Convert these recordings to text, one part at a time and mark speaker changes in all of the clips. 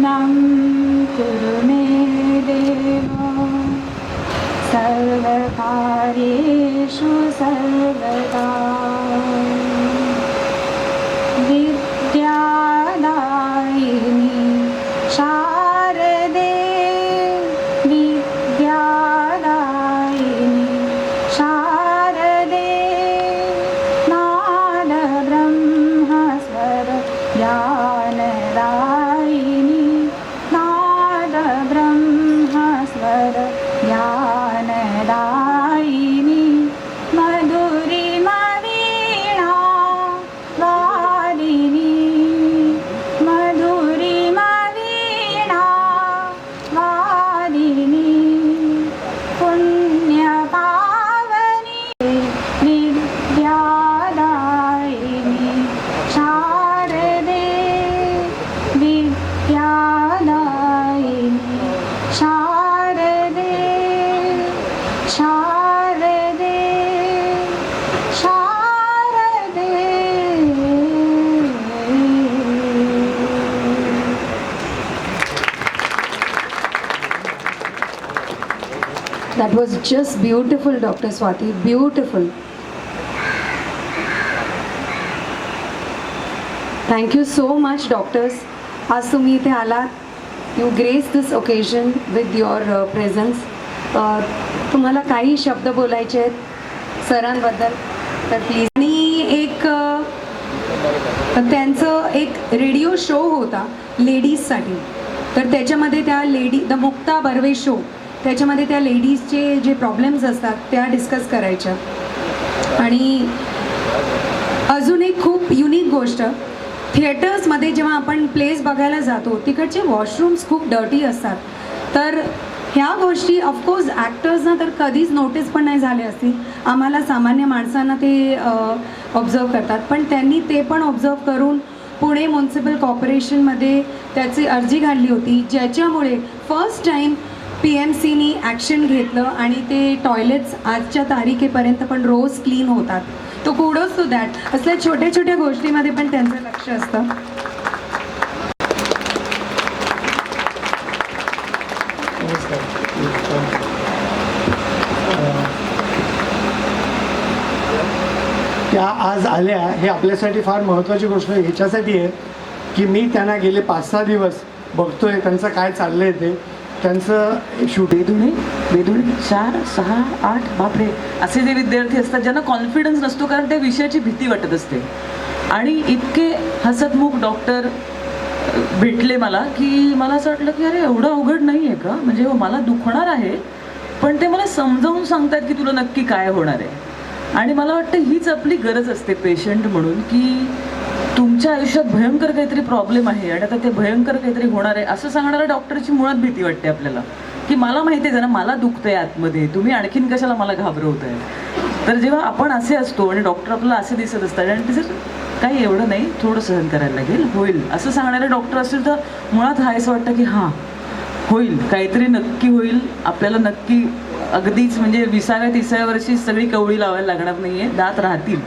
Speaker 1: प्रसन्नं कुरु मे देव सर्वकार्येषु सर्वदा विद्यादायिनी शारदे विद्यादायिनी शारदे नादब्रह्मस्वर ज्ञानदायिनी नादब्रह्मस्वर ज्ञानदायिनी मधुरिमा वीणा वादिनी मधुरिमा वीणा वादिनी पुण्यपावनी विद्यादायिनी शारदे विद्यादायिनी शारदे शारदे शारदे.
Speaker 2: That was just beautiful, Dr. Swati. Beautiful. Thank you so much, doctors. आज तुम्ही इथे आलात. You graced this occasion with your presence. तुम्हाला काही शब्द बोलायचे आहेत सरांबद्दल तर प्लीज. आणि एक त्यांचं एक रेडिओ शो होता लेडीजसाठी, तर त्याच्यामध्ये त्या द मुक्ता बर्वे शो, त्याच्यामध्ये त्या लेडीजचे जे प्रॉब्लेम्स असतात त्या डिस्कस करायच्या. आणि अजून एक खूप युनिक गोष्ट, थिएटर्समध्ये जेव्हा आपण प्लेस बघायला जातो तिकडचे वॉशरूम्स खूप डर्टी असतात. तर ह्या गोष्टी ऑफकोर्स ॲक्टर्सना तर कधीच नोटीस पण नाही झाले असतील, आम्हाला सामान्य माणसांना ते ऑब्झर्व करतात, पण त्यांनी ते पण ऑब्झर्व करून पुणे म्युन्सिपल कॉर्पोरेशनमध्ये त्याची अर्जी घातली होती, ज्याच्यामुळे फर्स्ट टाईम PMCनी ॲक्शन घेतलं आणि ते टॉयलेट्स आजच्या तारखेपर्यंत पण रोज क्लीन होतात. तो कुडोज टू दॅट. असल्या छोट्या छोट्या गोष्टीमध्ये पण त्यांचं लक्ष असतं.
Speaker 3: त्या आज आल्या हे आपल्यासाठी फार महत्त्वाची गोष्ट ह्याच्यासाठी आहे की मी त्यांना गेले 5-6 दिवस बघतोय त्यांचं काय चाललंय ते. त्यांचं शूट
Speaker 4: बेधुणे 4, 6, 8 बापरे असे जे विद्यार्थी असतात ज्यांना कॉन्फिडन्स नसतो, कारण त्या विषयाची भीती वाटत असते. आणि इतके हसतमुख डॉक्टर भेटले मला की मला असं वाटलं की अरे एवढं अवघड नाही आहे का, म्हणजे हो मला दुखणार आहे पण ते मला समजावून सांगतात की तुला नक्की काय होणार आहे. आणि मला वाटतं हीच आपली गरज असते पेशंट म्हणून, की तुमच्या आयुष्यात भयंकर काहीतरी प्रॉब्लेम आहे आणि आता ते भयंकर काहीतरी होणार आहे असं सांगणाऱ्या डॉक्टरची मुळात भीती वाटते आपल्याला, की मला माहिती आहे ना मला दुखतंय आतमध्ये, तुम्ही आणखीन कशाला मला घाबरवताय. तर जेव्हा आपण असे असतो आणि डॉक्टर आपल्याला असे दिसत असतात आणि तिचं काही एवढं नाही, थोडं सहन करायला लागेल, होईल असं सांगणारे डॉक्टर असतील तर मुळात हा असं वाटतं की हां होईल, काहीतरी नक्की होईल, आपल्याला नक्की अगदीच म्हणजे 20व्या-30व्या वर्षी सगळी कवळी लावायला लागणार नाही आहे, दात राहतील.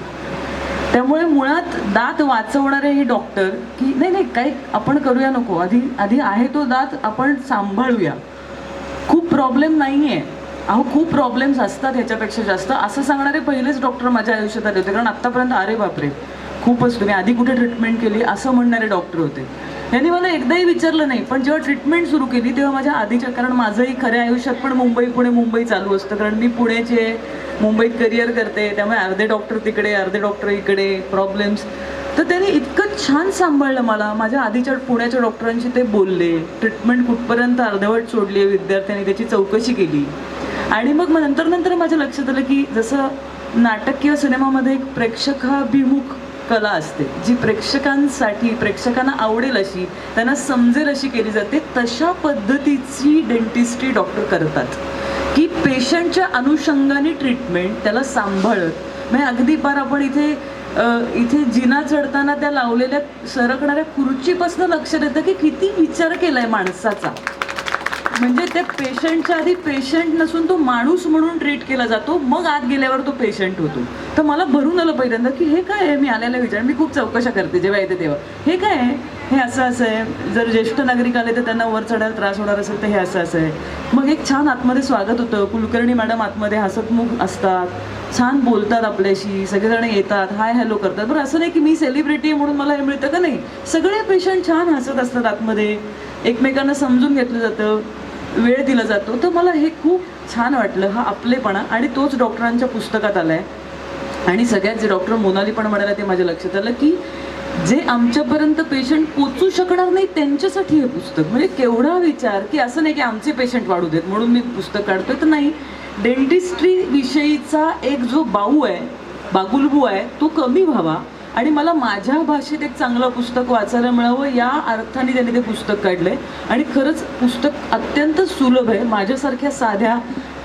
Speaker 4: त्यामुळे मुळात दात वाचवणारे हे डॉक्टर की नाही नाही काही आपण करूया नको, आधी आहे तो दात आपण सांभाळूया, खूप प्रॉब्लेम नाही आहे, अहो खूप प्रॉब्लेम्स असतात ह्याच्यापेक्षा जास्त, असं सांगणारे पहिलेच डॉक्टर माझ्या आयुष्यात आले होते. कारण आत्तापर्यंत अरे बापरे खूपच तुम्ही आधी कुठे ट्रीटमेंट केली असं म्हणणारे डॉक्टर होते. यांनी मला एकदाही विचारलं नाही, पण जेव्हा ट्रीटमेंट सुरू केली तेव्हा माझ्या आधीच्या, कारण माझंही खऱ्या आयुष्यात पण मुंबई पुणे मुंबई चालू असतं, कारण मी पुण्याचे मुंबईत करिअर करते, त्यामुळे अर्धे डॉक्टर तिकडे अर्धे डॉक्टर इकडे प्रॉब्लेम्स. तर त्यांनी इतकं छान सांभाळलं मला. माझ्या आधीच्या पुण्याच्या डॉक्टरांशी ते बोलले, ट्रीटमेंट कुठपर्यंत अर्धवट सोडली आहे विद्यार्थ्यांनी त्याची चौकशी केली. आणि मग नंतर माझ्या लक्षात आलं की जसं नाटक किंवा सिनेमामध्ये एक प्रेक्षकाभिमुख कला असते जी प्रेक्षकांसाठी प्रेक्षकांना आवडेल अशी त्यांना समजेल अशी केली जाते, तशा पद्धतीची डेंटिस्ट्री डॉक्टर करतात की पेशंटच्या अनुषंगाने ट्रीटमेंट त्याला सांभाळत. म्हणजे अगदी पार आपण इथे जिना चढताना त्या लावलेल्या सरकणाऱ्या खुर्चीपासून लक्षात येतं की किती विचार केलाय माणसाचा. म्हणजे त्या पेशंटच्या आधी पेशंट नसून तो माणूस म्हणून ट्रीट केला जातो, मग आत गेल्यावर तो पेशंट होतो. तर मला भरून आलं पहिल्यांदा की हे काय आहे. मी आलेला विचार, मी खूप चौकशा करते जेव्हा येते तेव्हा, हे काय आहे. हे असं असं आहे, जर ज्येष्ठ नागरिक आले तर त्यांना वर चढायला त्रास होणार असेल तर हे असं असं आहे. मग एक छान आतमध्ये स्वागत होतं. कुलकर्णी मॅडम आतमध्ये हसतमुख असतात, छान बोलतात आपल्याशी, सगळेजण येतात, हाय हॅलो करतात. बरं असं नाही की मी सेलिब्रिटी आहे म्हणून मला हे मिळतं का, नाही, सगळे पेशंट छान हसत असतात आतमध्ये, एकमेकांना समजून घेतलं जातं, वेळ दिला जातो. तर मला हे खूप छान वाटलं, हा आपलेपणा. आणि तोच डॉक्टरांच्या पुस्तकात आला आहे. आणि सगळ्यात जे डॉक्टर मोनाली पण म्हणाला ते माझ्या लक्षात आलं की जे आमच्यापर्यंत पेशंट पोचू शकणार नाही त्यांच्यासाठी हे पुस्तक. म्हणजे केवढा विचार, की असं नाही की आमचे पेशंट वाढू देत म्हणून मी पुस्तक काढतोय, तर नाही, डेंटिस्ट्री विषयीचा एक जो बागुलबू आहे तो कमी व्हावा आणि मला माझ्या भाषेत एक चांगलं पुस्तक वाचायला मिळावं या अर्थाने त्यांनी ते पुस्तक काढलंय. आणि खरंच पुस्तक अत्यंत सुलभ आहे. माझ्यासारख्या साध्या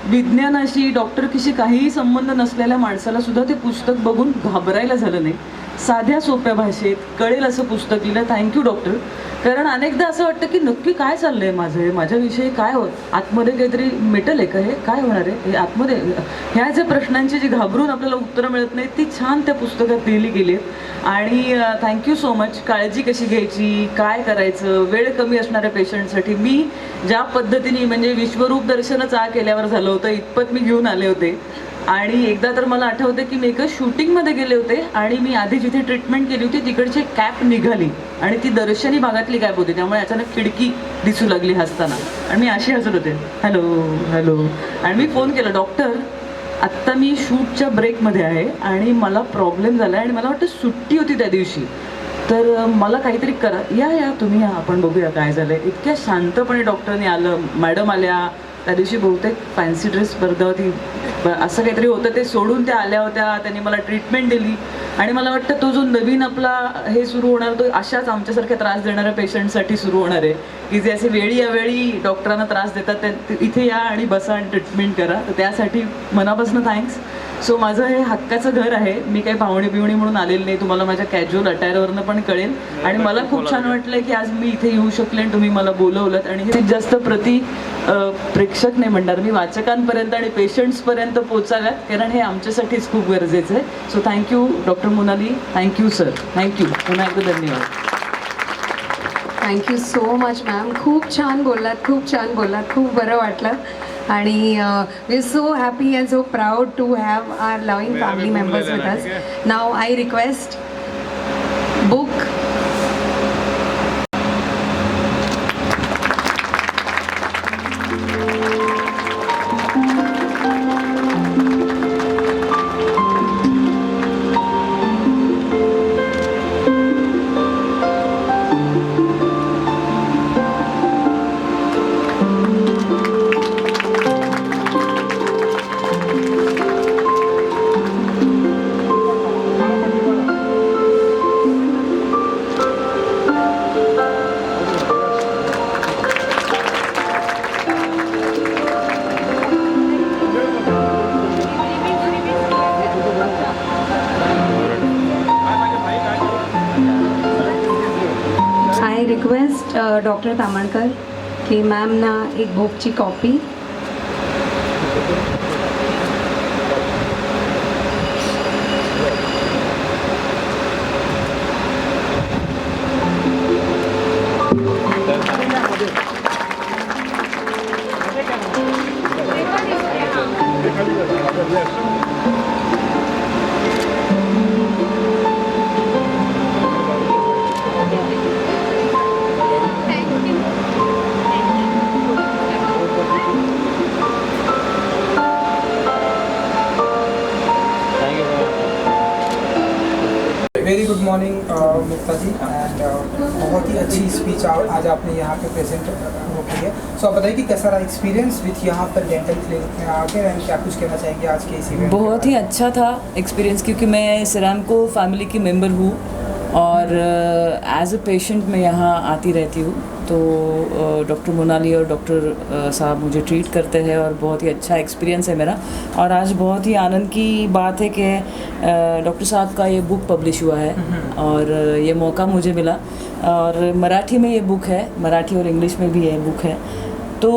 Speaker 4: विज्ञानाशी डॉक्टरकीशी काहीही संबंध नसलेल्या माणसाला सुद्धा ते पुस्तक बघून घाबरायला झालं नाही. साध्या सोप्या भाषेत कळेल असं पुस्तक लिहिलं. Thank you doctor. कारण अनेकदा असं वाटतं की नक्की काय चाललंय माझ्याविषयी काय आतमध्ये काहीतरी मेटल आहे का, हे काय होणार आहे हे आतमध्ये, ह्या ज्या प्रश्नांची जी घाबरून आपल्याला उत्तरं मिळत नाही ती छान त्या पुस्तकात लिहिली गेली. आणि थँक्यू सो मच. काळजी कशी घ्यायची, काय करायचं, वेळ कमी असणाऱ्या पेशंटसाठी मी ज्या पद्धतीने म्हणजे विश्वरूप दर्शनच केल्यावर झालं होतं इतपत मी घेऊन आले होते. आणि एकदा तर मला आठवतं की मी एका शूटिंगमध्ये गेले होते आणि मी आधी जिथे ट्रीटमेंट केली होती तिकडची कॅप निघाली आणि ती दर्शनी भागातली कॅप होती, त्यामुळे अचानक खिडकी दिसू लागली हसताना आणि मी अशी हसत होते, हॅलो हॅलो. आणि मी फोन केला, डॉक्टर आत्ता मी शूटच्या ब्रेकमध्ये आहे आणि मला प्रॉब्लेम झाला आहे आणि मला वाटतं सुट्टी होती त्या दिवशी, तर मला काहीतरी करा, या तुम्ही या, आपण बघूया काय झालं आहे. इतक्या शांतपणे डॉक्टरने आलं, मॅडम आल्या. त्या दिवशी बहुतेक फॅन्सी ड्रेस स्पर्धा होती असं काहीतरी होतं, ते सोडून त्या आल्या होत्या, त्यांनी मला ट्रीटमेंट दिली. आणि मला वाटतं तो जो नवीन आपला हे सुरू होणार तो अशाच आमच्यासारख्या त्रास देणाऱ्या पेशंटसाठी सुरू होणार आहे, की जे असे वेळी यावेळी डॉक्टरांना त्रास देतात ते इथे या आणि बसा आणि ट्रीटमेंट करा. तर त्यासाठी मनापासून थँक्स. सो माझं हे हक्काचं घर आहे, मी काही पाहुणे बिवणी म्हणून आलेली नाही, तुम्हाला माझ्या कॅज्युअल अटायरवरनं पण कळेल. आणि मला खूप छान वाटलं की आज मी इथे येऊ शकले आणि तुम्ही मला बोलवलं. आणि हे जास्त प्रेक्षक नाही म्हणणार मी, वाचकांपर्यंत आणि पेशंट्सपर्यंत पोचाव्यात, कारण हे आमच्यासाठीच खूप गरजेचं आहे. So thank you doctor Monali, thank you sir, thank you, पुन्हा एकदा धन्यवाद.
Speaker 2: Thank you so much ma'am. खूप छान बोललात, खूप बरं वाटलं. आणि we are so happy and so proud to have our loving family members with us. Now I request book. I request doctor Tamankar की मॅम ना एक बुकची copy.
Speaker 5: Very good morning Mukta ji and बहुत ही अच्छी स्पीच आज आपने यहाँ पे प्रेजेंट की है. सो आप बताइए कि कैसा रहा एक्सपीरियंस विथ यहाँ पर डेंटल क्लिनिक में आके एंड क्या कुछ कहना चाहेंगे आज के इस इवेंट.
Speaker 4: बहुत ही अच्छा था एक्सपीरियंस, क्योंकि मैं सिरामको फैमिली की मेंबर हूँ और एज अ पेशेंट मैं यहाँ आती रहती हूँ. तो डॉक्टर मोनाली और डॉक्टर साहब मुझे ट्रीट करते हैं और बहुत ही अच्छा एक्सपीरियंस है मेरा. और आज बहुत ही आनंद की बात है कि डॉक्टर साहब का ये बुक पब्लिश हुआ है और ये मौका मुझे मिला. और मराठी में ये बुक है, मराठी और इंग्लिश में भी ये बुक है. तो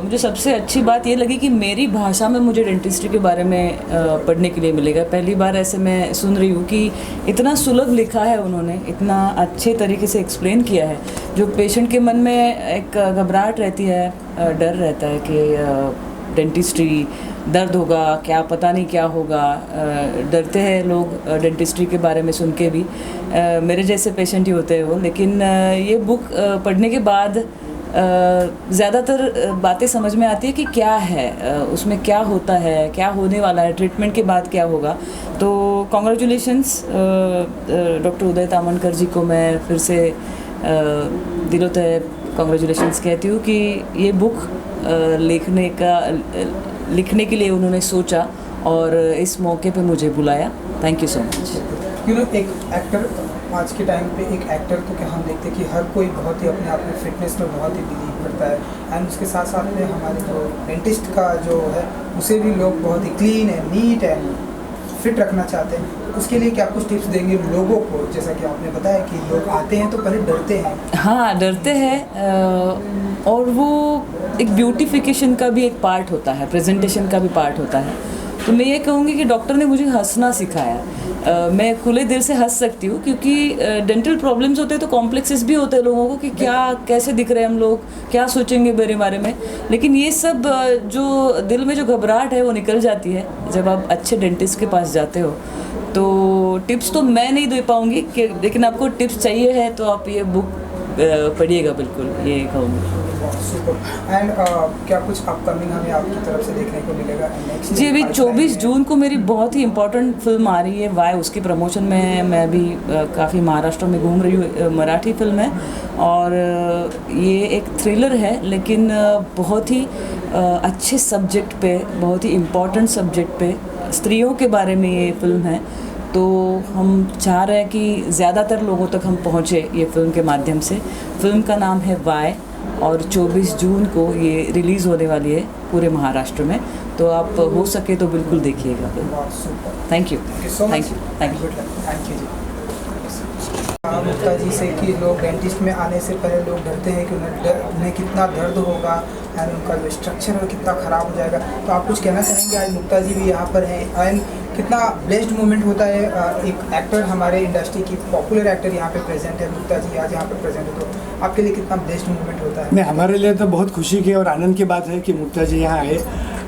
Speaker 4: मुझे सबसे अच्छी बात ये लगी कि मेरी भाषा में मुझे डेंटिस्ट्री के बारे में पढ़ने के लिए मिलेगा। पहली बार ऐसे मैं सुन रही हूँ कि इतना सुलभ लिखा है उन्होंने, इतना अच्छे तरीके से एक्सप्लेन किया है। जो पेशेंट के मन में एक घबराहट रहती है, डर रहता है कि डेंटिस्ट्री दर्द होगा, क्या पता नहीं क्या होगा, डरते हैं लोग डेंटिस्ट्री के बारे में सुन के भी। मेरे जैसे पेशेंट ही होते हैं वो। लेकिन ये बुक पढ़ने के बाद ज़्यादातर बातें समझ में आती है कि क्या है उसमें, क्या होता है, क्या होने वाला है, ट्रीटमेंट के बाद क्या होगा। तो कॉन्ग्रेचुलेशंस डॉक्टर उदय तामनकर जी को मैं फिर से दिलो तय कॉन्ग्रेचुलेशंस कहती हूँ कि ये बुक लिखने के लिए उन्होंने सोचा और इस मौके पे मुझे बुलाया। Thank you so much.
Speaker 5: You know, एक एक्टर आज के टाइम पे, एक एक्टर तो क्या हम देखते हैं कि हर कोई बहुत ही अपने आप में फिटनेस में बहुत ही बिलीव करता है। एंड उसके साथ साथ में हमारे जो डेंटिस्ट का जो है उसे भी लोग बहुत ही क्लीन है, नीट है, फिट रखना चाहते हैं। उसके लिए क्या कुछ टिप्स देंगे लोगों को? जैसा कि आपने बताया कि लोग आते हैं तो पहले डरते हैं।
Speaker 4: हाँ, डरते हैं और वो एक ब्यूटिफिकेशन का भी एक पार्ट होता है, प्रेजेंटेशन का भी पार्ट होता है। तो मैं ये कहूँगी कि डॉक्टर ने मुझे हंसना सिखाया। मैं खुले दिल से हंस सकती हूँ क्योंकि डेंटल प्रॉब्लम्स होते हैं तो कॉम्प्लेक्सेस भी होते हैं लोगों को कि क्या, कैसे दिख रहे हैं हम लोग, क्या सोचेंगे मेरे बारे में। लेकिन ये सब जो दिल में जो घबराहट है वो निकल जाती है जब आप अच्छे डेंटिस्ट के पास जाते हो। तो टिप्स तो मैं नहीं दे पाऊँगी कि, लेकिन आपको टिप्स चाहिए है तो आप ये बुक पढ़िएगा, बिल्कुल ये कहूँगी।
Speaker 5: एंड क्या कुछ अपकमिंग हमें आपकी तरफ से देखने को मिलेगा नेक्स्ट?
Speaker 4: जी, अभी 24 जून को मेरी बहुत ही इम्पोर्टेंट फिल्म आ रही है वाई। उसकी प्रमोशन में मैं भी काफ़ी महाराष्ट्र में घूम रही हूँ। मराठी फिल्म है और ये एक थ्रिलर है, लेकिन बहुत ही अच्छे सब्जेक्ट पे, बहुत ही इम्पोर्टेंट सब्जेक्ट पे, स्त्रियों के बारे में ये फिल्म है। तो हम चाह रहे हैं कि ज़्यादातर लोगों तक हम पहुँचे ये फिल्म के माध्यम से। फिल्म का नाम है वाई और 24 जून को ये रिलीज़ होने वाली है पूरे महाराष्ट्र में। तो आप हो सके तो बिल्कुल देखिएगा। Thank you, thank you, thank you,
Speaker 5: thank you ji. Mukta ji से कि लोग डेंटिस्ट में आने से पहले लोग डरते हैं कि उन्हें कितना दर्द होगा एंड उनका जो स्ट्रक्चर है कितना ख़राब हो जाएगा। तो आप कुछ कहना चाहेंगे? आज मुक्ता जी भी यहाँ पर हैं एंड कितना ब्लेस्ड मोमेंट होता है, एक एक्टर, हमारे इंडस्ट्री की पॉपुलर एक्टर यहाँ पे प्रेजेंट है, मुक्ता जी आज यहाँ पे प्रेजेंट है, तो आपके लिए कितना ब्लेस्ड मोमेंट होता है?
Speaker 3: नहीं, हमारे लिए तो बहुत खुशी की और आनंद की बात है कि मुक्ता जी यहाँ आए।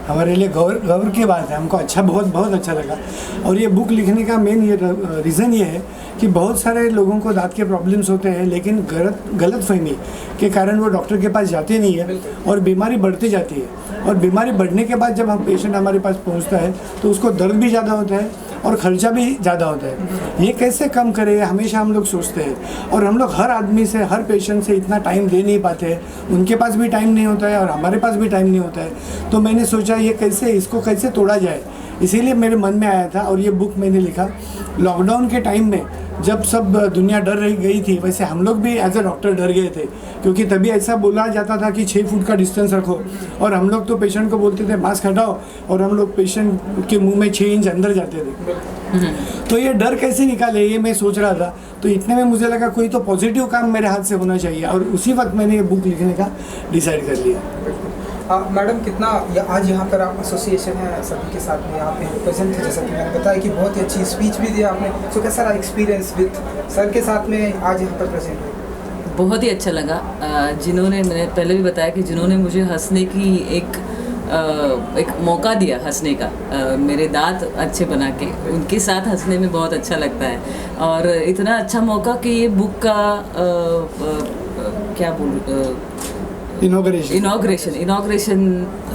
Speaker 3: हमारे लिए गौरव की बात है, हमको बहुत अच्छा लगा। और ये बुक लिखने का मेन ये रीज़न ये है कि बहुत सारे लोगों को दांत के प्रॉब्लम्स होते हैं, लेकिन गलतफहमी के कारण वो डॉक्टर के पास जाते नहीं है और बीमारी बढ़ती जाती है। और बीमारी बढ़ने के बाद जब हम पेशेंट हमारे पास पहुंचता है तो उसको दर्द भी ज़्यादा होता है और ख़र्चा भी ज़्यादा होता है। ये कैसे कम करें, हमेशा हम लोग सोचते हैं। और हम लोग हर आदमी से, हर पेशेंट से इतना टाइम दे नहीं पाते हैं, उनके पास भी टाइम नहीं होता है और हमारे पास भी टाइम नहीं होता है। तो मैंने सोचा इसको कैसे तोड़ा जाए, इसीलिए मेरे मन में आया था और ये बुक मैंने लिखा। लॉकडाउन के टाइम में जब सब दुनिया डर रही गई थी, वैसे हम लोग भी एज ए डॉक्टर डर गए थे, क्योंकि तभी ऐसा बोला जाता था कि 6 फुट का डिस्टेंस रखो। और हम लोग तो पेशेंट को बोलते थे मास्क हटाओ, और हम लोग पेशेंट के मुंह में 6 इंच अंदर जाते थे। तो ये डर कैसे निकाले, ये मैं सोच रहा था। तो इतने में मुझे लगा कोई तो पॉजिटिव काम मेरे हाथ से होना चाहिए, और उसी वक्त मैंने ये बुक लिखने का डिसाइड कर लिया।
Speaker 5: मैडम, कितना आज यहाँ पर आप एसोसिएशन है सभी के साथ में यहाँ पे प्रेजेंट थे, जैसा कि मैंने बताया कि बहुत ही अच्छी स्पीच भी दी आपने। सो कैसा रहा एक्सपीरियंस विद सर के साथ में आज यहाँ पर प्रेजेंट हुए?
Speaker 4: बहुत ही अच्छा लगा। मैंने पहले भी बताया कि जिन्होंने मुझे हंसने की एक मौका दिया हंसने का, मेरे दांत अच्छे बना के, उनके साथ हंसने में बहुत अच्छा लगता है। और इतना अच्छा मौका कि ये बुक का क्या बोलूँ, इनॉग्रेशन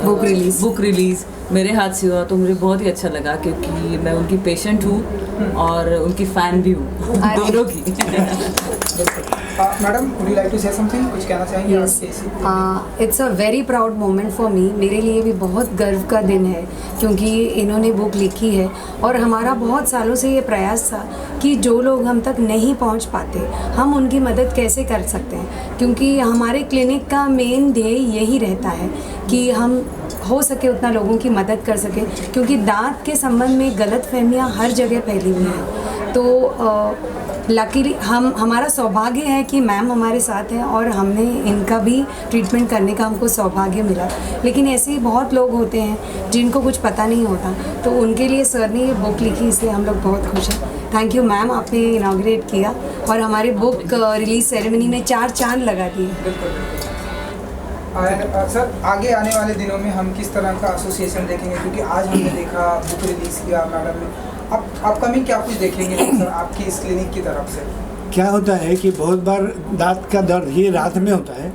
Speaker 4: बुक रिलीज मेरे हाथ से हुआ, तो मुझे बहुत ही अच्छा लगा क्योंकि मैं उनकी पेशेंट हूँ और उनकी फ़ैन भी हूँ, दोनों की।
Speaker 5: Madam, would you like to say something? कुछ कहना चाहेंगे?
Speaker 6: Yes, it's a very proud moment for me. मेरे लिए भी बहुत गर्व का दिन है क्योंकि इन्होंने बुक लिखी है और हमारा बहुत सालों से ये प्रयास था कि जो लोग हम तक नहीं पहुंच पाते, हम उनकी मदद कैसे कर सकते हैं, क्योंकि हमारे क्लिनिक का मेन ध्येय यही रहता है कि हम हो सके उतना लोगों की मदद कर सकें, क्योंकि दांत के संबंध में गलतफहमियां हर जगह फैली हुई हैं। तो लकीली हमारा सौभाग्य है कि मैम हमारे साथ हैं और हमने इनका भी ट्रीटमेंट करने का हमको सौभाग्य मिला। लेकिन ऐसे ही बहुत लोग होते हैं जिनको कुछ पता नहीं होता, तो उनके लिए सर ने ये बुक लिखी, इसलिए हम लोग बहुत खुश हैं। थैंक यू मैम, आपने इनाग्रेट किया और हमारी बुक रिलीज सेरेमनी में 4 चांद लगा दिए।
Speaker 5: और सर आगे आने वाले दिनों में हम किस तरह का एसोसिएशन देखेंगे, क्योंकि आज हमने देखा बुक रिलीज़ किया मैडम ने, अब अपकमिंग क्या कुछ देखेंगे सर आपकी इस क्लिनिक की तरफ से?
Speaker 3: क्या होता है कि बहुत बार दांत का दर्द ये रात में होता है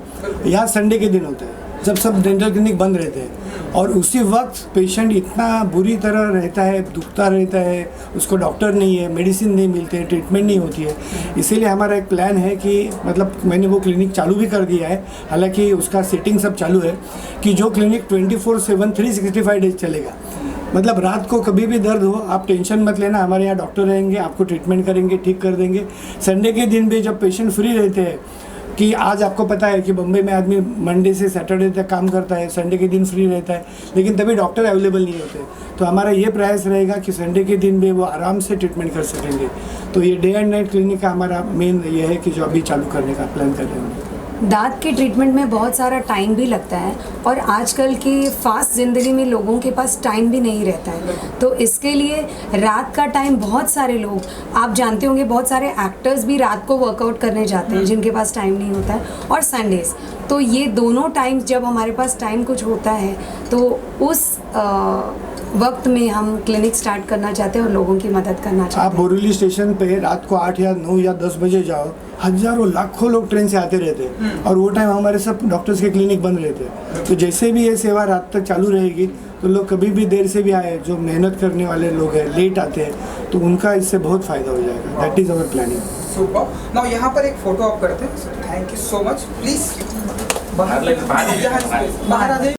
Speaker 3: या संडे के दिन होता है, जब सब डेंटल क्लिनिक बंद रहते हैं, और उसी वक्त पेशेंट इतना बुरी तरह रहता है, दुखता रहता है, उसको डॉक्टर नहीं है, मेडिसिन नहीं मिलते हैं, ट्रीटमेंट नहीं होती है। इसीलिए हमारा एक प्लान है कि मतलब मैंने वो क्लिनिक चालू भी कर दिया है, हालांकि उसका सेटिंग सब चालू है, कि जो क्लिनिक 24/7 365 डेज चलेगा। मतलब रात को कभी भी दर्द हो आप टेंशन मत लेना, हमारे यहाँ डॉक्टर रहेंगे, आपको ट्रीटमेंट करेंगे, ठीक कर देंगे। संडे के दिन भी जब पेशेंट फ्री रहते हैं, कि आज आपको पता है कि बम्बई में आदमी मंडे से सैटरडे तक काम करता है, संडे के दिन फ्री रहता है, लेकिन तभी डॉक्टर अवेलेबल नहीं होते, तो हमारा ये प्रयास रहेगा कि संडे के दिन भी वो आराम से ट्रीटमेंट कर सकेंगे। तो ये डे एंड नाइट क्लिनिक का हमारा मेन ये है कि जो अभी चालू करने का प्लान कर रहे हैं।
Speaker 6: दांत के ट्रीटमेंट में बहुत सारा टाइम भी लगता है और आजकल की फास्ट ज़िंदगी में लोगों के पास टाइम भी नहीं रहता है, तो इसके लिए रात का टाइम बहुत सारे लोग, आप जानते होंगे बहुत सारे एक्टर्स भी रात को वर्कआउट करने जाते हैं जिनके पास टाइम नहीं होता है, और संडेज़। तो ये दोनों टाइम्स जब हमारे पास टाइम कुछ होता है तो उस वक्त में हम क्लिनिक स्टार्ट करना चाहते हैं और लोगों की मदद करना चाहते हैं।
Speaker 3: आप बोरीवली स्टेशन पे रात को 8 या 9 या 10 बजे जाओ, हजारों लाखों लोग ट्रेन से आते रहते हैं, और वो टाइम हमारे सब डॉक्टर्स के क्लिनिक बंद रहते हैं। तो जैसे भी ये सेवा रात तक चालू रहेगी तो लोग कभी भी देर से भी आए, जो मेहनत करने वाले लोग हैं, लेट आते हैं, तो उनका इससे बहुत फ़ायदा हो जाएगा। That is our planning.
Speaker 5: Super. Now यहाँ पर एक फ़ोटो आप करते हैं। Thank you so much. Please बाहर आ जाइए।